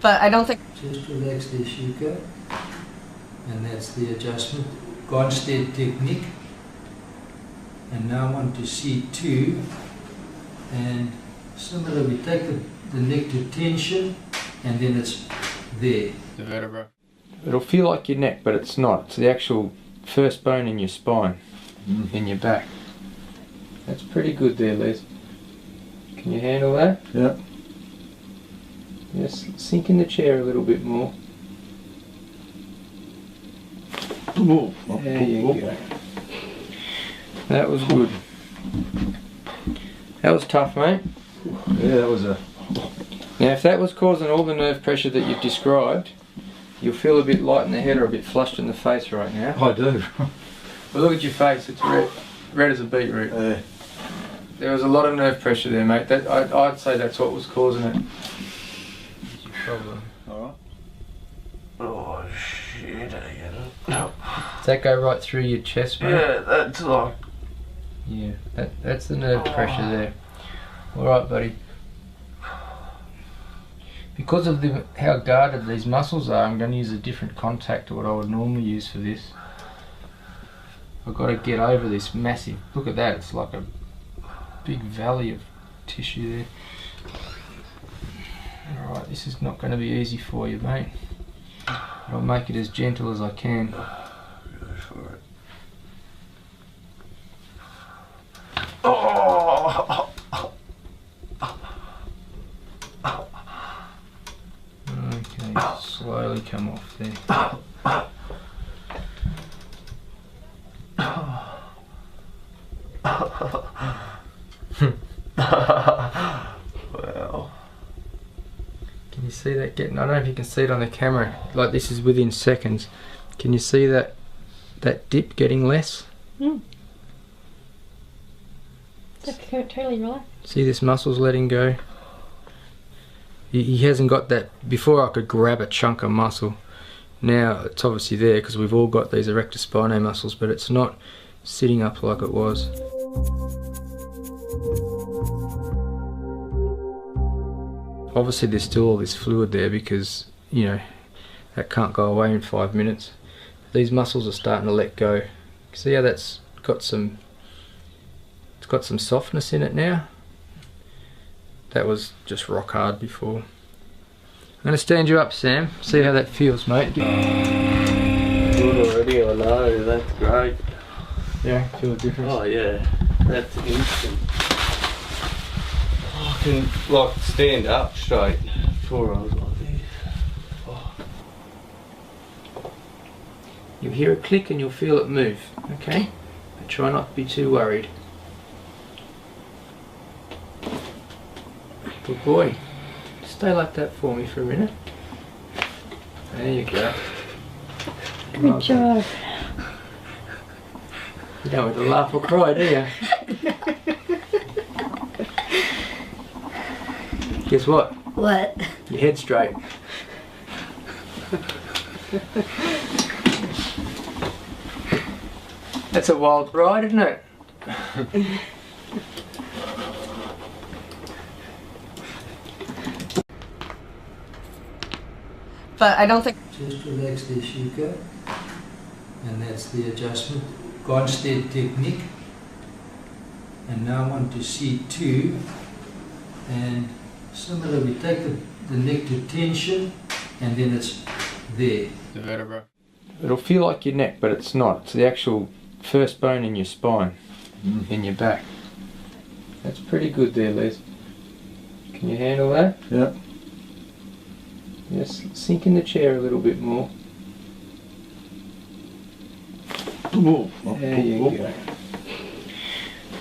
But I don't think... Just relax there, Shuka. And that's the adjustment. Gonstead technique. And now I'm on to C2. And similar, we take the neck to tension, and then it's there. The vertebra. It'll feel like your neck, but it's not. It's the actual first bone in your spine, in your back. That's pretty good there, Les. Can you handle that? Yeah. Just sink in the chair a little bit more. There you go. That was good. That was tough, mate. Yeah, that was a... Now if that was causing all the nerve pressure that you've described, you'll feel a bit light in the head or a bit flushed in the face right now. I do. But look at your face, it's red as a beetroot. There was a lot of nerve pressure there, mate. I'd say that's what was causing it. Alright. Oh shit, I get it. Does that go right through your chest, mate? Yeah, that's like... Yeah, that's the nerve pressure there. Alright, buddy. Because of how guarded these muscles are, I'm going to use a different contact to what I would normally use for this. I've got to get over this massive... Look at that, it's like a big valley of tissue there. Alright, this is not going to be easy for you, mate. I'll make it as gentle as I can. Go for it. Oh! Okay, slowly come off there. Well, can you see that getting? I don't know if you can see it on the camera. Like this is within seconds. Can you see that dip getting less? It's like totally relaxed. See this muscle's letting go. He hasn't got that. Before I could grab a chunk of muscle. Now it's obviously there because we've all got these erector spinae muscles, but it's not sitting up like it was. Obviously there's still all this fluid there because, you know, that can't go away in 5 minutes. These muscles are starting to let go. See how that's got some, it's got some softness in it now. That was just rock hard before. I'm going to stand you up, Sam. See how that feels, mate. good already, I know, that's great. Yeah, feel a difference. Oh yeah, that's instant. I can like stand up straight before I was like this. Oh. You'll hear a click and you'll feel it move, okay? But try not to be too worried. Good boy. Stay like that for me for a minute. There you go. Good job. You don't want to laugh or cry, do you? Guess what? What? Your head's straight. That's a wild ride, isn't it? But I don't think... Just relax there, Shuka. And that's the adjustment. Gonstead technique. And now I'm on to C2. And similar, we take the neck to tension, and then it's there. The vertebra. It'll feel like your neck, but it's not. It's the actual first bone in your spine, in your back. That's pretty good there, Les. Can you handle that? Yeah. Just sink in the chair a little bit more. There you go.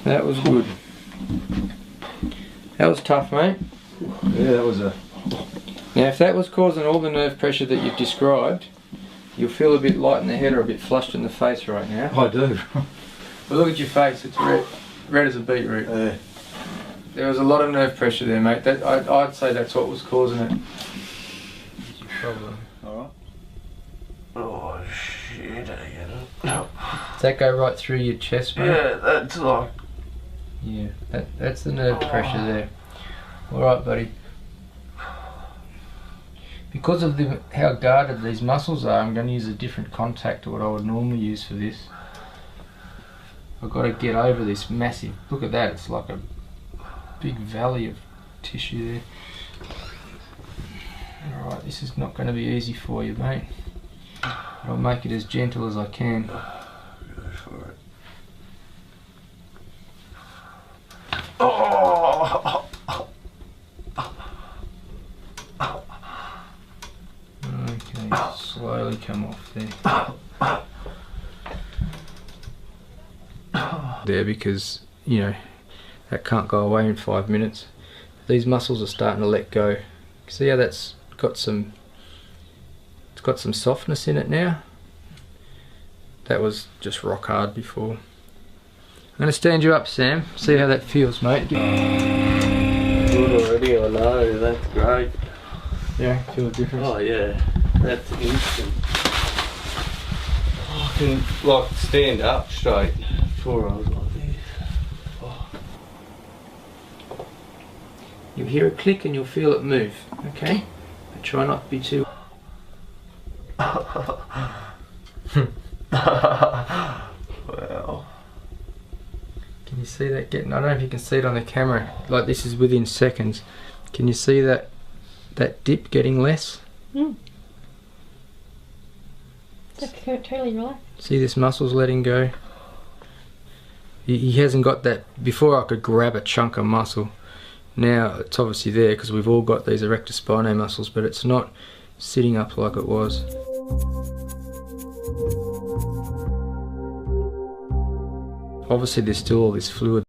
That was good. That was tough, mate. Yeah, that was a... Now if that was causing all the nerve pressure that you've described, you'll feel a bit light in the head or a bit flushed in the face right now. I do. But look at your face, it's red as a beetroot. Yeah. There was a lot of nerve pressure there, mate. I'd say that's what was causing it. Alright. Oh shit, I get it. Does that go right through your chest, mate? Yeah, that's like... Yeah, that's the nerve pressure there. Alright, buddy. Because of how guarded these muscles are, I'm going to use a different contact to what I would normally use for this. I've got to get over this massive, look at that, it's like a big valley of tissue there. Alright, this is not going to be easy for you, mate. But I'll make it as gentle as I can. Go for it. Okay, slowly come off there. There, because, you know, that can't go away in 5 minutes. These muscles are starting to let go. See how that's got some, it's got some softness in it now? That was just rock hard before. I'm going to stand you up, Sam. See how that feels, mate. Good already, I know, that's great. Yeah, feel the difference? Oh yeah, that's instant. I can like stand up straight. Before I was like this. Oh. You'll hear a click and you'll feel it move, okay? But try not to be too... Wow. Can you see that getting... I don't know if you can see it on the camera. Like, this is within seconds. Can you see that dip getting less? Mm. It's like totally relaxed. See this muscle's letting go? He hasn't got that. Before I could grab a chunk of muscle. Now it's obviously there because we've all got these erector spinae muscles, but it's not sitting up like it was. Obviously there's still all this fluid.